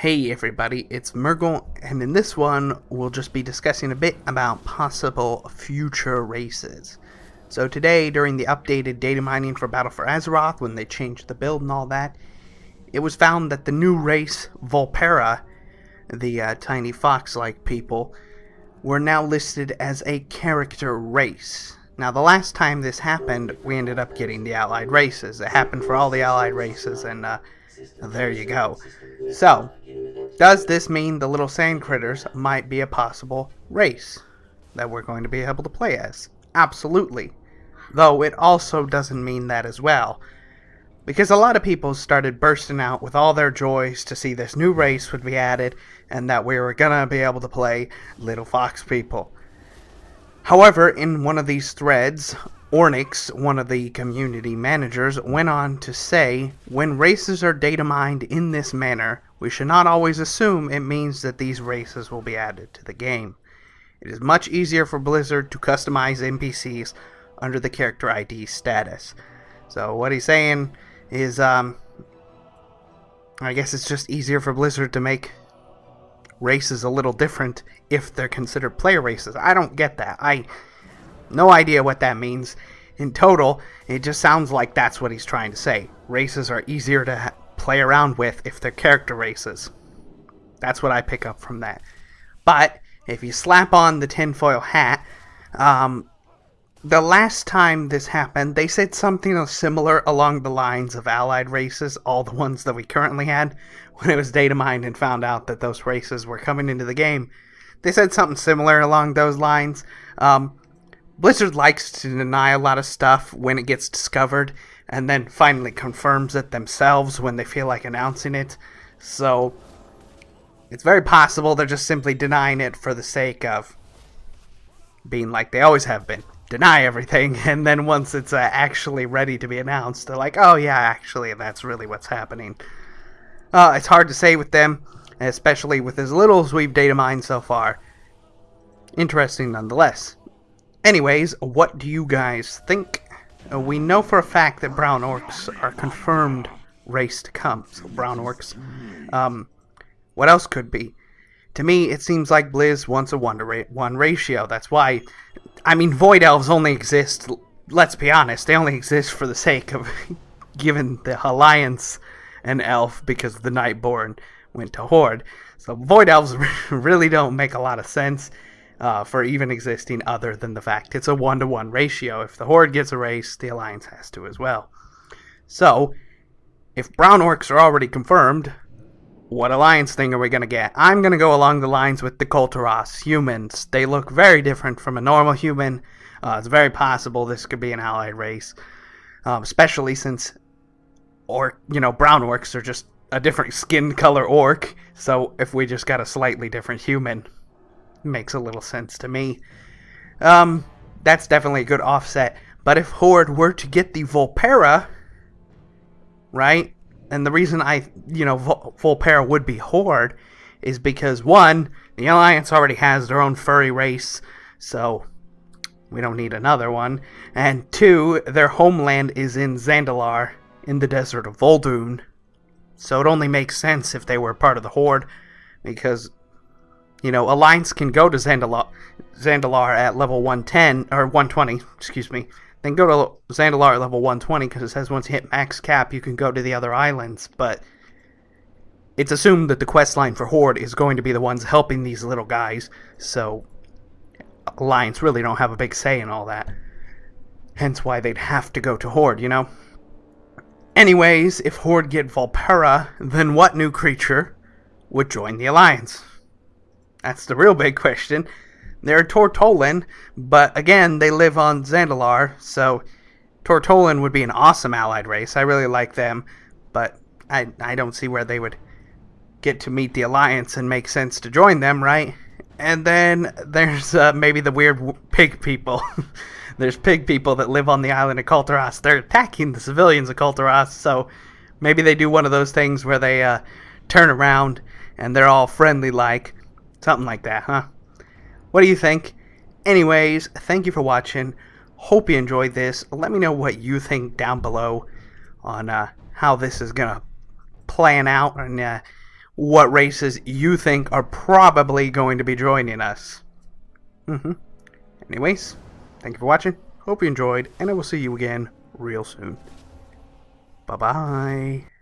Hey everybody, it's Murgle, and in this one, we'll just be discussing a bit about possible future races. So today, during the updated data mining for Battle for Azeroth, when they changed the build and all that, it was found that the new race, Volpera, the tiny fox-like people, were now listed as a character race. Now, the last time this happened, we ended up getting the allied races. It happened for all the allied races, and there you go. So, does this mean the little sand critters might be a possible race that we're going to be able to play as? Absolutely. Though it also doesn't mean that as well. Because a lot of people started bursting out with all their joys to see this new race would be added and that we were gonna be able to play Little Fox people. However, in one of these threads, Ornyx, one of the community managers, went on to say, when races are data mined in this manner, we should not always assume it means that these races will be added to the game. It is much easier for Blizzard to customize NPCs under the character ID status. So what he's saying is, I guess it's just easier for Blizzard to make races a little different if they're considered player races. I don't get that. No idea what that means. In total, it just sounds like that's what he's trying to say. Races are easier to play around with if they're character races. That's what I pick up from that. But if you slap on the tinfoil hat, the last time this happened, they said something similar along the lines of allied races, all the ones that we currently had, when it was data mined and found out that those races were coming into the game. They said something similar along those lines. Blizzard likes to deny a lot of stuff when it gets discovered, and then finally confirms it themselves when they feel like announcing it. So, it's very possible they're just simply denying it for the sake of being like they always have been. Deny everything, and then once it's actually ready to be announced, they're like, oh yeah, actually, that's really what's happening. It's hard to say with them, especially with as little as we've data mined so far. Interesting nonetheless. Anyways, what do you guys think? We know for a fact that brown orcs are confirmed race to come, so brown orcs. What else could be? To me, it seems like Blizz wants a 1-to-1 ratio. That's why, Void Elves only exist, let's be honest, they only exist for the sake of giving the Alliance an elf because the Nightborn went to Horde. So Void Elves really don't make a lot of sense for even existing other than the fact it's a 1-to-1 ratio. If the Horde gets a race, the Alliance has to as well. So, if brown orcs are already confirmed, what Alliance thing are we going to get? I'm going to go along the lines with the Kulturas, humans. They look very different from a normal human. It's very possible this could be an allied race. Especially since brown orcs are just a different skin color orc. So if we just got a slightly different human, it makes a little sense to me. That's definitely a good offset. But if Horde were to get the Volpera, right? And the reason Volpera would be Horde is because, one, the Alliance already has their own furry race, so we don't need another one. And two, their homeland is in Zandalar, in the desert of Vol'dun. So it only makes sense if they were part of the Horde, because, Alliance can go to Zandalar at level 110, or 120, excuse me. Then go to Zandalar at level 120, because it says once you hit max cap, you can go to the other islands. But it's assumed that the questline for Horde is going to be the ones helping these little guys. So Alliance really don't have a big say in all that. Hence why they'd have to go to Horde, Anyways, if Horde get Volpera, then what new creature would join the Alliance? That's the real big question. They're Tortollan, but again, they live on Zandalar, so Tortollan would be an awesome allied race. I really like them, but I don't see where they would get to meet the Alliance and make sense to join them, right? And then there's maybe the weird pig people. There's pig people that live on the island of Kulturas. They're attacking the civilians of Kulturas, so maybe they do one of those things where they turn around and they're all friendly-like. Something like that, huh? What do you think? Anyways, thank you for watching. Hope you enjoyed this. Let me know what you think down below on how this is going to plan out and what races you think are probably going to be joining us. Anyways, thank you for watching. Hope you enjoyed, and I will see you again real soon. Bye-bye.